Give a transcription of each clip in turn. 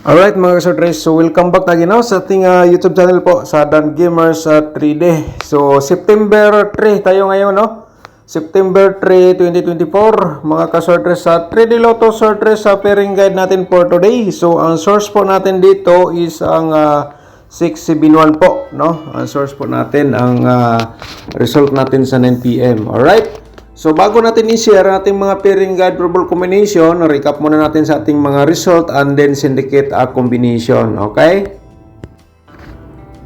Alright mga kasortres, so welcome back lagi no, sa ating YouTube channel po sa Dan Gamers 3D. So September 3 tayo ngayon no, September 3, 2024 mga kasortres sa 3D Lotto sortres sa pairing guide natin for today. So ang source po natin dito is ang 671 po no, ang source po natin ang result natin sa 9 PM. Alright. So bago natin i-share ang ating mga pairing guide probable combination, recap muna natin sa ating mga result and then syndicate combination, okay?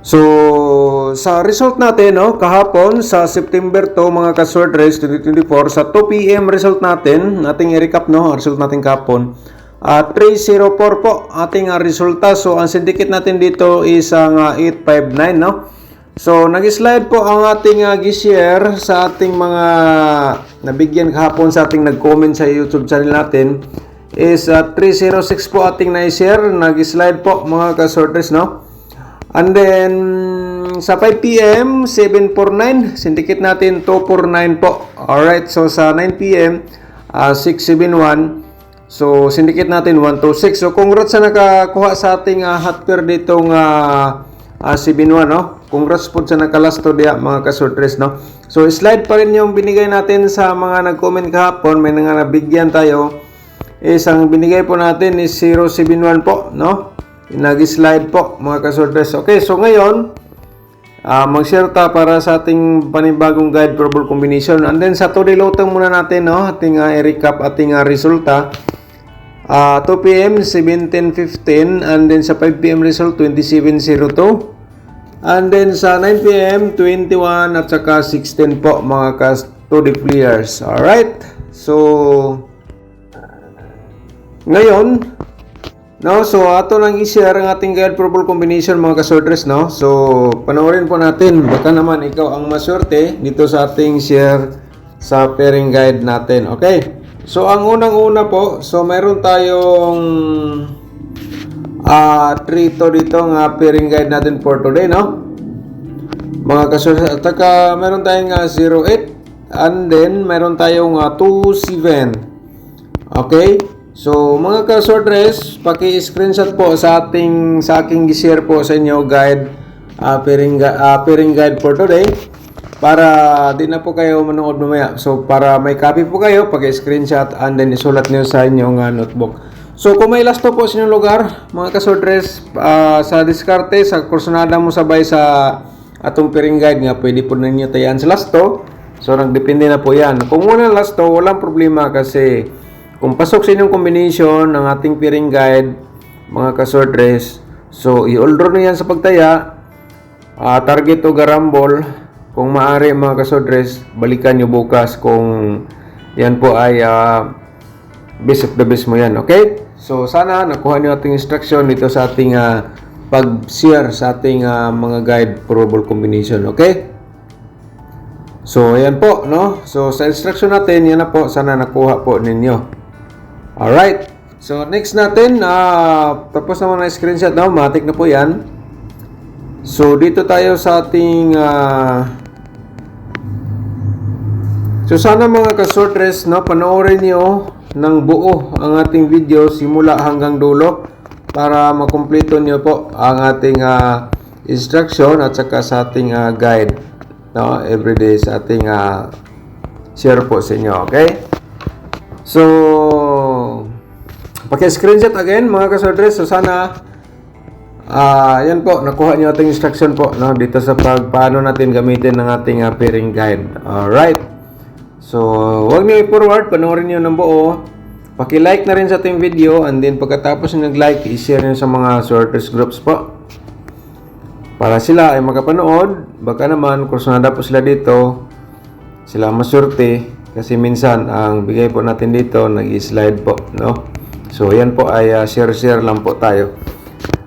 So sa result natin no, kahapon sa September 2 mga ka-sortres 2024 sa 2 PM result natin, ating i-recap no, result natin kahapon. 304 po ating resulta. So ang syndicate natin dito is ang 859 no. So, nag-slide po ang ating gi-share sa ating mga nabigyan kahapon sa ating nag-comment sa YouTube channel natin is 306 po ating na-share. Nag-slide po mga ka-sortres, no? And then, sa 5 PM, 749. Syndicate natin 249 po. Alright, so sa 9 PM, 671. So, syndicate natin 126. So, congrats sa nakakuha sa ating hot pair ditong 7-1 no. Congrats po sa nakalasto diya mga kasortres no. So slide pa rin yung binigay natin sa mga nag-comment kahapon, may nga nabigyan tayo. Isang binigay po natin is 071 po no. Nag-slide po mga kasortres. Okay, so ngayon mag-share ta para sa ating panibagong guide probable combination. And then sa today lotong muna natin no, ating i-recap ating resulta. 2 PM 17:15 and then sa 5 PM result 27:02 and then sa 9 PM 21 at saka 16 po mga custody players. Alright, so ngayon no, so ato lang i-share ang ating guide probable combination mga kasortres no. So panoorin po natin, baka naman ikaw ang maswerte dito sa ating share sa pairing guide natin. Okay, so ang unang-una po, so meron tayong 3 to dito ng pairing guide natin for today no. Mga kasortres, at saka meron tayong 08 and then meron tayong 27. Okay? So mga kasortres, paki-screenshot po sa aking i-share po sa inyo guide pairing guide for today para di na po kayo manood mamaya. So para may copy po kayo, paki-screenshot and then isulat niyo sa inyong notebook. So kung may lasto po sa inyong lugar, mga kasortres, sa diskarte, sa kursunada mo sabay sa atong pairing guide nga, pwede po ninyo tayaan sa lasto. So nagdepende na po yan. Kung muna lasto, walang problema kasi kung pasok sa inyong combination ng ating pairing guide, mga kasortres, so i-order na yan sa pagtaya, target o garambol. Kung maaari mga kasortres, balikan nyo bukas kung yan po ay best of the best mo yan. Okay? So sana nakuha nyo ating instruction dito sa ating pag-share sa ating mga guide probable combination. Okay? So ayan po no. So sa instruction natin, yan na po, sana nakuha po ninyo. Alright, so next natin, tapos naman na screenshot no, matik na po yan. So dito tayo sa ating so sana mga kasortres no, panoorin nyo ng buo ang ating video simula hanggang dulo para makumpleto nyo po ang ating instruction at saka sa ating guide no, everyday sa ating share po sa inyo. Okay, so paki-screenshot again mga kasortres. So sana yan po, nakuha nyo ating instruction po no, dito sa paano natin gamitin ng ating pairing guide. Alright, so huwag nyo i-forward, panoorin nyo ng buo. Paki-like na rin sa ating video and then pagkatapos nyo nag-like, i-share nyo sa mga sorters groups po para sila ay makapanood. Baka naman kursunada po sila dito, sila maswerte kasi minsan ang bigay po natin dito nag-slide po no. So yan po ay share lang po tayo.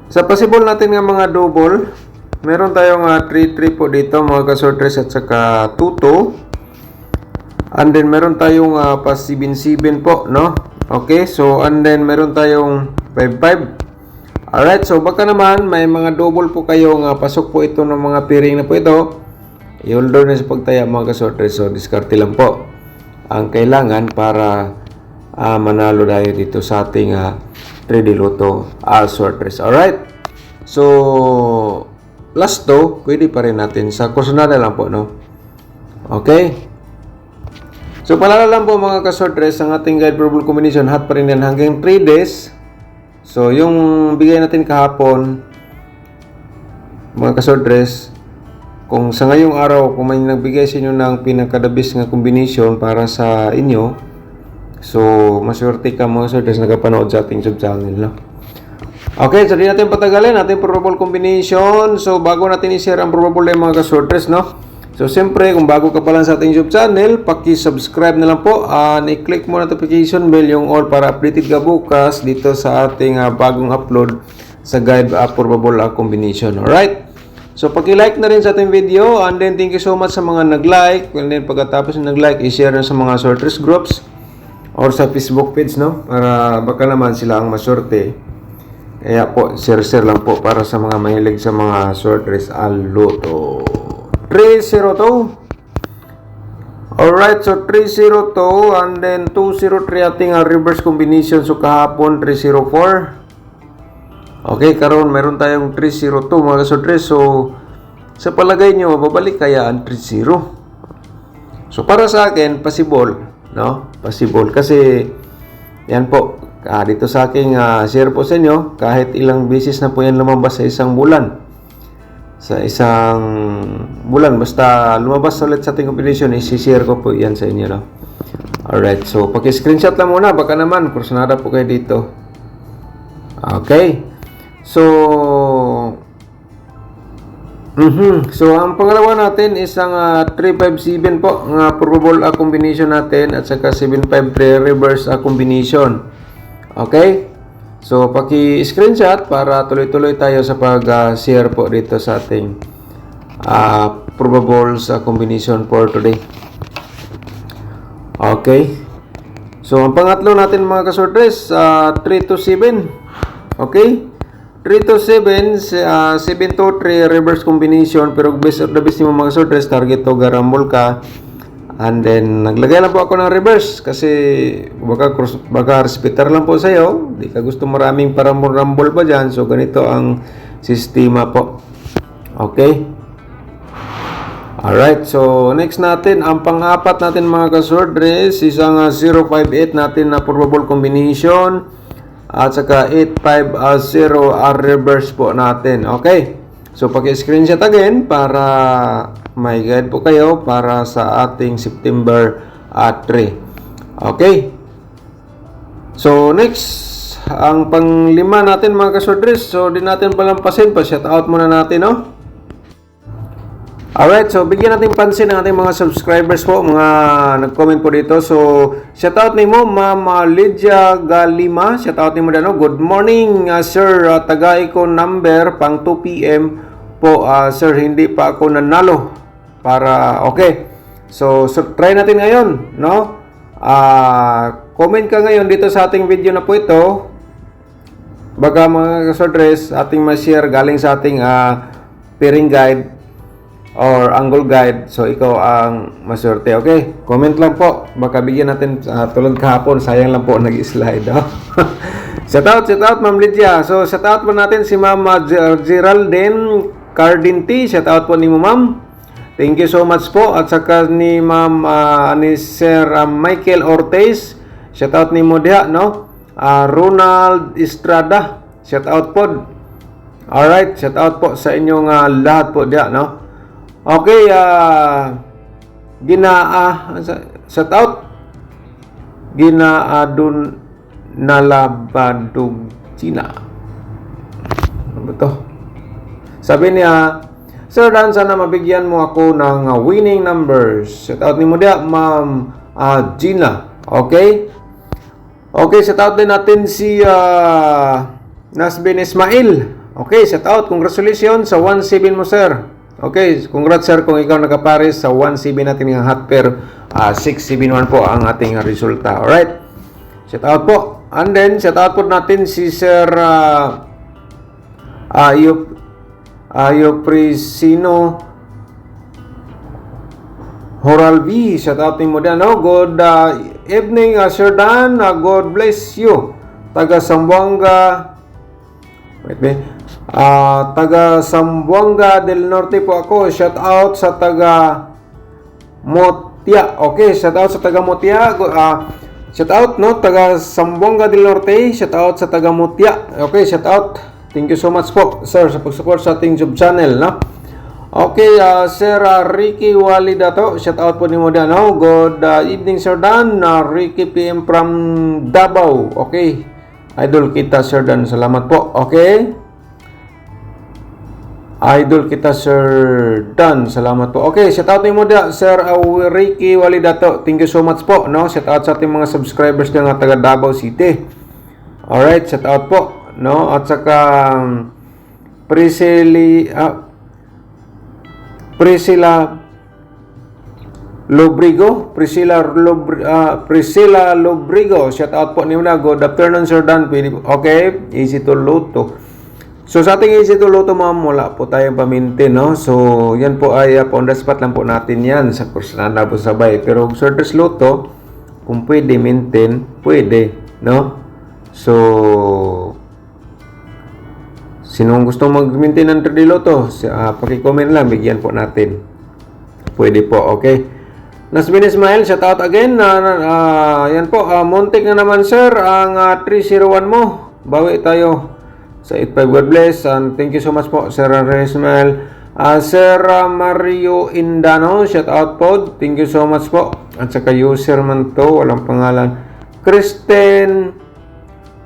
Sa possible natin nga mga double, meron tayong 3-3 po dito mga kasortres at saka 2-2. And then meron tayong pa 7-7 po no. Okay, so and then meron tayong 5-5. Alright, so baka naman may mga double po kayo nga pasok po ito ng mga pairing na po ito. I-order na sa pagtaya mga kasortres. So diskarte lang po ang kailangan para manalo tayo dito sa ating 3D Lotto, Sword Race. Alright? So, last to, pwede pa rin natin sa Kursonada lang po, no? Okay? So, paalala lang po mga ka-Sword Race, ang ating guide probable combination, hot pa rin yan hanggang 3 days. So, yung bigay natin kahapon, mga ka-Sword Race, kung sa ngayong araw, kung may nagbigay sa inyo ng pinakadabis nga combination para sa inyo, so, maswerte ka mga Sword Race nagapanood sa ating YouTube channel, no? Okay, so di natin patagalin ating probable combination. So, bago natin i-share ang probable na mga ka-Sword Race, no? So, siyempre, kung bago ka pa lang sa ating YouTube channel, paki-subscribe na lang po. I-click mo notification bell yung all para updated ka bukas dito sa ating bagong upload sa guide probable combination. Alright? So, paki-like na rin sa ating video, and then thank you so much sa mga nag-like, and then pagkatapos ng nag-like, i-share na sa mga Sword Race groups or sa Facebook page, no? Para baka naman sila ang masorte. Kaya po, share lang po para sa mga mahilig sa mga Sword Race Lotto. 302. Alright, so 302, and then 203 ating reverse combination. So, kahapon 304. Okay, karon meron tayong 302 mga ka-Sword Race. So, sa palagay nyo, babalik kaya ang 30? So, para sa akin, possible, no? Possible. Kasi, yan po, dito sa aking share po sa inyo, kahit ilang beses na po yan lumabas sa isang bulan. Sa isang bulan, basta lumabas ulit sa ating combination, isi-share ko po yan sa inyo, no? Alright, so, paki-screenshot lang muna, baka naman, kursunada po kayo dito. Okay. So, so ang pangalawa natin is ang 357 po, ang probable combination natin, at saka 753 reverse combination. Okay? So, paki-screenshot para tuloy-tuloy tayo sa pag-share po dito sa ating probable combination for today. Okay? So, ang pangatlo natin mga ka-Sword Race, 327. Okay? 327, 723 reverse combination, pero best of the best mo mga Sword Race, target to garambol ka. And then, naglagay lang po ako ng reverse kasi baka respetar lang po sa'yo. Di ka gusto maraming parambol pa dyan. So, ganito ang sistema po. Okay? Alright, so next natin, ang pang-apat natin mga ka-Sword Race, isang 058 natin na probable combination. At saka 850 reverse po natin. Okay? So, paki-screenshot again para may guide po kayo para sa ating September 3. Okay? So, next, ang panglima natin mga ka-Sword Race. So, di natin palampasin pa. Shout out muna natin, no? Alright, so bigyan natin pansin ang ating mga subscribers po, mga nag-comment po dito. So, shoutout ni mo, Ma'am Lydia Galima. Shoutout ni mo dano. Good morning, sir. Tagay ko number pang 2 PM po. Sir, hindi pa ako nanalo. Para, okay. So try natin ngayon, no? Comment ka ngayon dito sa ating video na po ito. Baka mga ka-Sword Race, ating ma-share galing sa ating pairing guide or angle guide. So, ikaw ang maswerte. Okay? Comment lang po. Baka bigyan natin tulad kahapon. Sayang lang po nag-slide. Oh? Shoutout, Ma'am Lydia. So, shoutout po natin si Ma'am Geraldine Cardinti. Shoutout po ni mo, Ma'am. Thank you so much po. At saka ni Ma'am ni Sir Michael Ortiz. Shoutout ni mo diha, no? Ronald Estrada. Shoutout po. Alright. Shoutout po sa inyong lahat po diha, no? Okay, shout out Ginaadun Nalabadug China. Ano ba to? Sabi niya, Sir Dan, sana mabigyan mo ako ng winning numbers. Shout out ni mo dia, Ma'am Gina. Okay? Okay, shout out din natin si Nasbin Ismail. Okay, shout out. Congratulations sa 1-7 mo, sir. Okay, congrats sir kung ikaw nakapares sa 1-7 natin ng hot pair. 6-7-1 po ang ating resulta. Alright? Shout out po. And then, shout out po natin si Sir Ayoprisino Horalvi. Shout out mo dyan. No? Good evening, Sir Dan. God bless you. taga Zamboanga. Wait, wait. Taga Zamboanga del Norte po ako. Shout out sa taga Motia. Okay, shout out sa taga Motia. Shout out, no, taga Zamboanga del Norte. Shout out sa taga Motia. Okay, shout out. Thank you so much po, sir, sa pag-support sa ating YouTube channel, no? Okay, Sir Ricky Walidato, shout out po ni mo dyan, no? Good evening, Sir Dan. Ricky PM from Davao. Okay, idol kita, Sir Dan. Salamat po. Okay, idol kita, Sir Dan. Salamat po. Okay, shout out ni mo dyan, Sir Ricky Walidato. Thank you so much po, no? Shout out sa ating mga subscribers dyan nga taga Davao City. Alright, shout out po, no? At saka Priscilla Lobrigo. Priscilla Lobrigo. Shout out po niyo na. Good afternoon, Sir Dan. Okay, easy to loto. So, sa ating easy to loto, ma'am, wala po tayong pamintin, no? So, yan po ay on the spot lang po natin yan. Sa kursanada po sabay. Pero, sorters loto, kung pwede mintin, pwede, no? So, sinong gusto mag-maintain ng 3D Loto, paki-comment lang, bigyan po natin. Pwede po, okay. Nasbin Ismail, shout out again. Yan po, muntik na naman, sir, ang 301 mo. Bawi tayo sa 85. God bless. And thank you so much po, Sir Ismail. Sir Mario Indano, shout out po. Thank you so much po. At saka user man to, walang pangalan. Kristen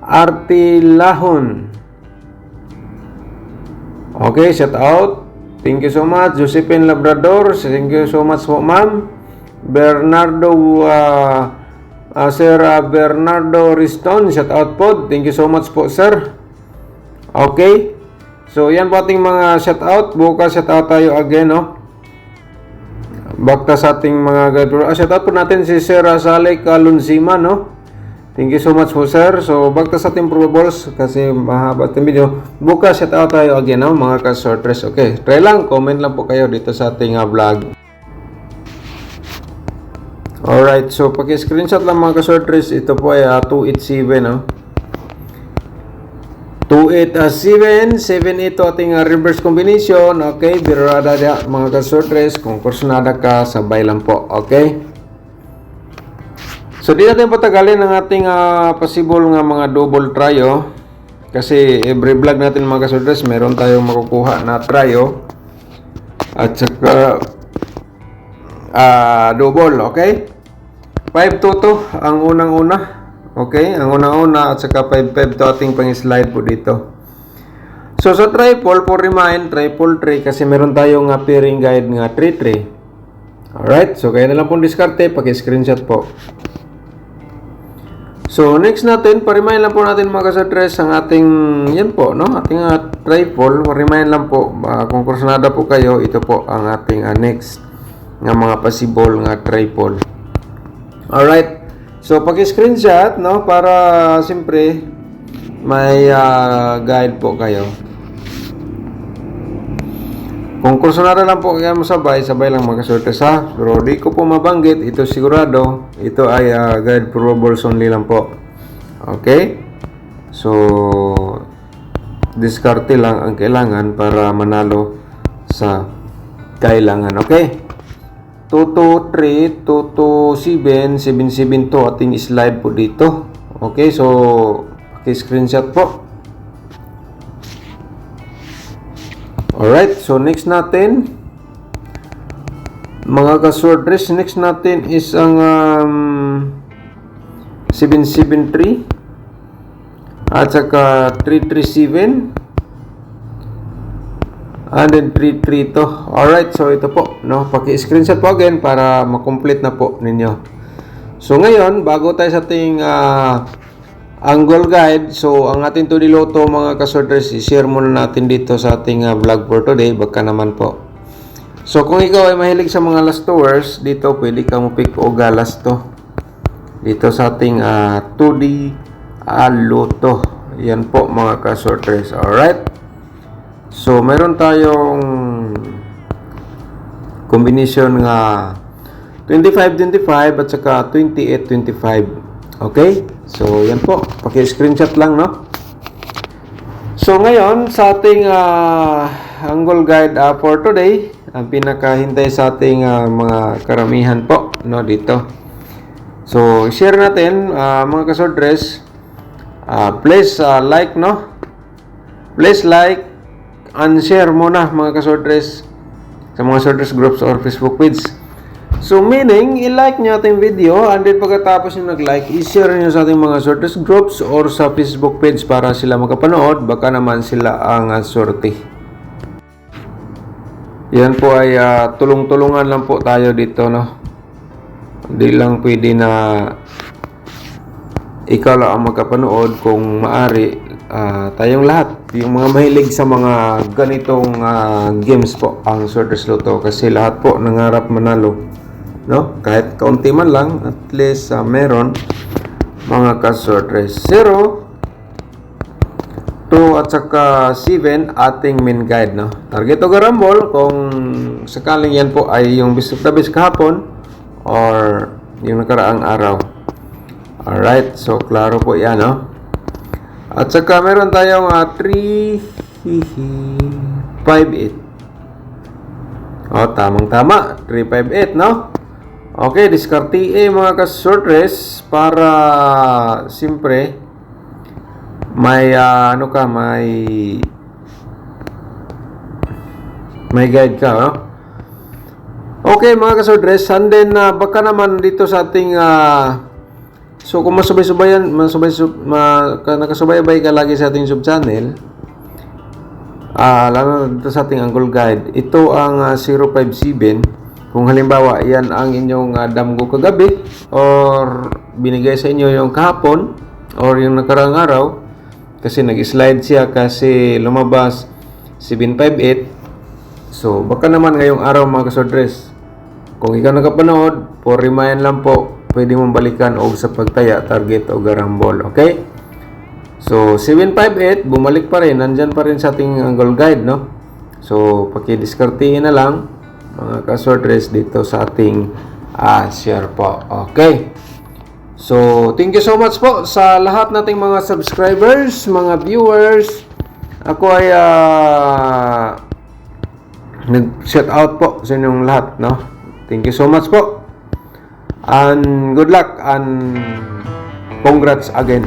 Artilahon. Okay, shout out. Thank you so much. Josephine Labrador, thank you so much po, ma'am. Bernardo, Sir Bernardo Riston, shout out po. Thank you so much po, sir. Okay. So, yan po ating mga shout out. Bukas shout out tayo again, no? Bakta sa ating mga guide. Shout out po natin si Sir Salek Lunsima, no? Thank you so much po, sir. So, bagta sa ating probables kasi mahaba itong video. Bukas, shout out tayo again, no? Mga ka-sortress. Okay, try lang. Comment lang po kayo dito sa ating vlog. Alright, so paki-screenshot lang mga ka-sortress. Ito po ay 287, no? 287, 7 ito ating reverse combination. Okay, birada dia mga ka-sortress. Kung kursunada ka, sabay lang po. Okay? So, di natin patagalin ang ating possible nga mga double tryo. Kasi every vlog natin mga ka-sortress, meron tayong makukuha na tryo. At saka double, okay? 5-2 ang unang-una. Okay? Ang unang-una at saka 5-5 to ating pang-slide po dito. So, sa triple, for remind, triple 3 kasi meron tayong pairing guide nga 3-3. Alright? So, kaya na lang pong diskarte, paki-screenshot po. So, next natin, pa-remind lang po natin mga ka-sortress ang ating, yan po, no? Ating triple, pa-remind lang po, kung kursunada po kayo, ito po ang ating next nga mga possible nga triple. Alright, so paki-screenshot, no? Para, siyempre, may guide po kayo. Kung kursunada lang po kaya sabay lang mga ka-sortress, ha? Pero di ko po mabanggit, ito sigurado, ito ay guide probables only lang po. Okay? So, diskarte lang ang kailangan para manalo sa kailangan. Okay? 223, 227, 772 ating slide po dito. Okay? So, paki-screenshot po. Alright, so next natin mga ka-sortress, next natin is ang 773 at saka 337 and then 332. Alright, so ito po, no? Paki-screenshot po again para makomplete na po ninyo. So ngayon, bago tayo sa ating angle guide, so ang ating 2D Loto mga ka-sortress, i-share muna natin dito sa ating vlog for today, baka naman po. So kung ikaw ay mahilig sa mga last tours, dito pwede ka mo pick o galas to dito sa ating 2D Loto. Yan po mga ka-sortress. Alright, so meron tayong combination nga 25-25 at saka 28-25. Okay? So, yan po. Paki-screenshot lang, no? So, ngayon, sa ating Angle Guide for today, ang pinakahintay sa ating mga karamihan po, no, dito. So, share natin, mga kasordres. Please like, no? Please like and share muna, mga kasordres, sa mga sorters groups or Facebook page. So, meaning, i-like nyo ating video and then pagkatapos nyo nag-like, i-share nyo sa ating mga sorters groups or sa Facebook page para sila makapanood. Baka naman sila ang sorte. Yan po ay tulong-tulungan lang po tayo dito, no? Hindi lang pwede na ikaw lang ang makapanood. Kung maari, tayong lahat, yung mga mahilig sa mga ganitong games po, ang Sorters Loto, kasi lahat po nangarap manalo, no? Kahit kaunti man lang, at least meron, mga ka-sorters. 0, 2 at saka 7 ating main guide, no? Target o garambol kung sakaling yan po ay yung best of the best kahapon or yung nakaraang araw. Alright, so klaro po yan, no? At saka meron tayong 3, 5, 8. Tamang-tama, 3, 5, 8, no? Okay, diskarte mga ka-sortress para siyempre may may guide ka, no? Okay, mga ka-sortress, and then baka naman dito sa ating so kung nakasubay-bay ka lagi sa ating sub-channel, lalo na dito sa ating Angle Guide, ito ang 057. Kung halimbawa, yan ang inyong damgo kagabi or binigay sa inyo yung kahapon or yung nakaraang araw, kasi nag-slide siya kasi lumabas 758. So, baka naman ngayong araw, mga kasordres, kung ikaw nakapanood, for remind lang po, pwede mong balikan o sa pagtaya, target o garambol. Okay? So, 758, bumalik pa rin. Nandyan pa rin sa ating Angle Guide, no? So, pakidiskartihin na lang, mga ka-sortress, dito sa ating share po. Okay. So, thank you so much po sa lahat nating mga subscribers, mga viewers. Ako ay nag-shout out po sa inyong lahat, no? Thank you so much po. And good luck and congrats again.